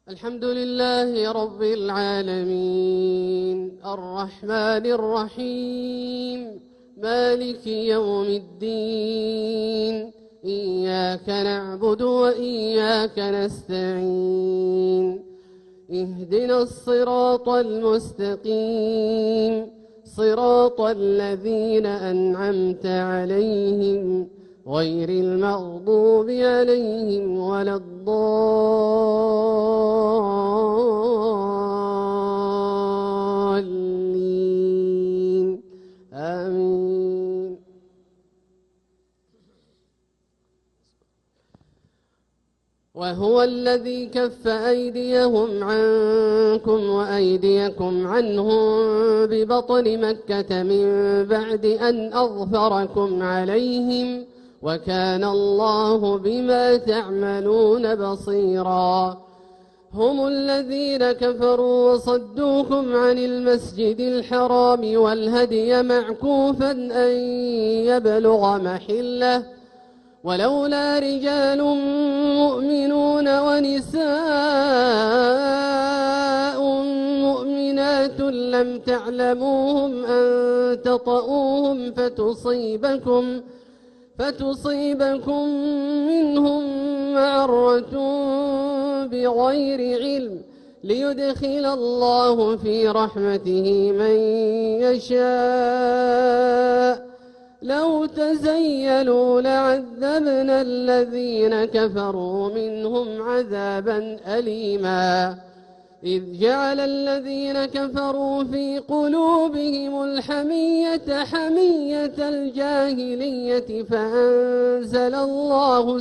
الحمد لله رب العالمين الرحمن الرحيم مالك يوم الدين إياك نعبد وإياك نستعين اهدنا الصراط المستقيم صراط الذين أنعمت عليهم غير المغضوب عليهم ولا الضالين آمين. وهو الذي كف أيديهم عنكم وأيديكم عنهم ببطن مكة من بعد أن أظفركم عليهم وكان الله بما تعملون بصيرا. هم الذين كفروا وصدوكم عن المسجد الحرام والهدي معكوفا أن يبلغ محله ولولا رجال مؤمنون ونساء مؤمنات لم تعلموهم أن تطؤوهم فتصيبكم منهم معرة بغير علم ليدخل الله في رحمته من يشاء. لو تزيلوا لعذبنا الذين كفروا منهم عذابا أليما. إذ جعل الذين كفروا في قلوبهم الحمية حمية الجاهلية فأنزل الله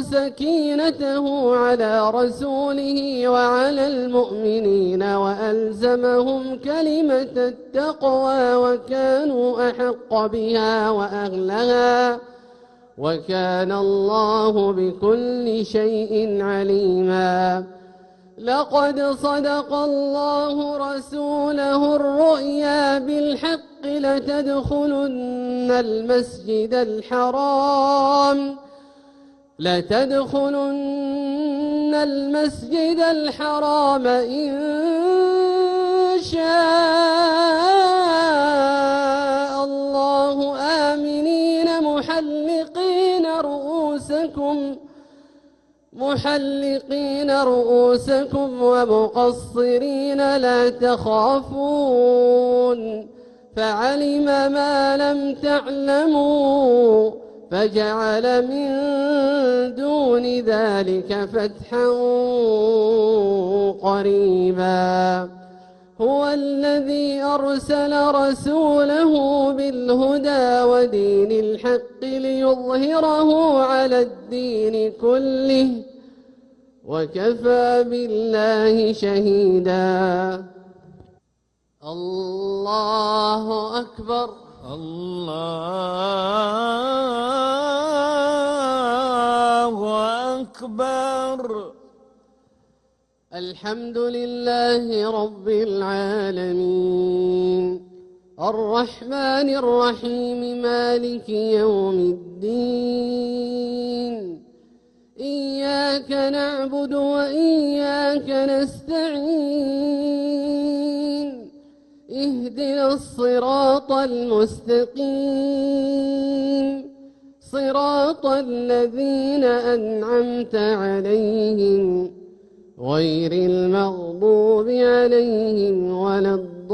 سكينته على رسوله وعلى المؤمنين وألزمهم كلمة التقوى وكانوا أحق بها وأهلها وكان الله بكل شيء عليما. لقد صدق الله رسوله الرؤيا بالحق لتدخلن المسجد الحرام إن شاء الله آمنين محلقين رؤوسكم ومقصرين لا تخافون فعلم ما لم تعلموا فجعل من دون ذلك فتحا قريبا. هو الذي أرسل رسوله بالهدى ودين الحق ليظهره على الدين كله وكفى بالله شهيدا. الله أكبر. الله أكبر. الحمد لله رب العالمين الرحمن الرحيم مالك يوم الدين إياك نعبد وإياك نستعين اهدنا الصراط المستقيم صراط الذين أنعمت عليهم غير المغضوب عليهم ولا الضالين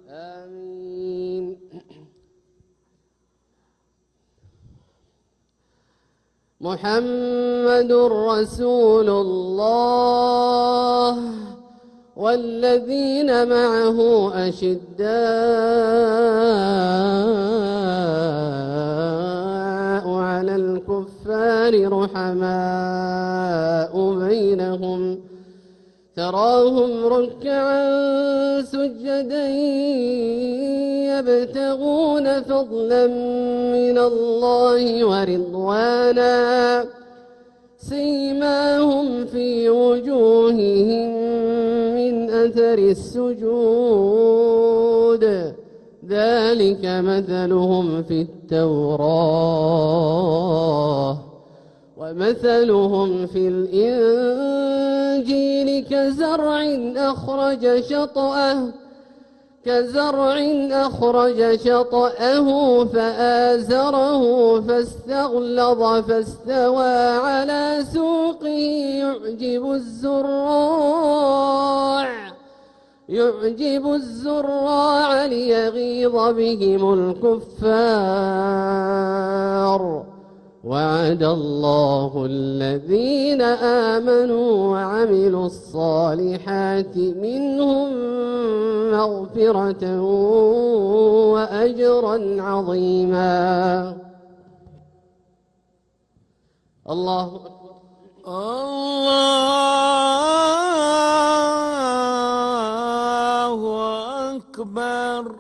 آمين. محمد رسول الله والذين معه أشداء على الكفار رحماء بينهم تراهم ركعا سجدا يبتغون فضلا من الله ورضوانا سيماهم في وجوههم من أثر السجود ذلك مثلهم في التوراة ومثلهم في الإنجيل كزرع أخرج شطأه فآزره فاستغلظ فاستوى على سوقه يعجب الزراع ليغيظ بهم الكفار وعد الله الذين آمنوا وعملوا الصالحات منهم مغفرة وأجرا عظيما. الله أكبر. الله أكبر.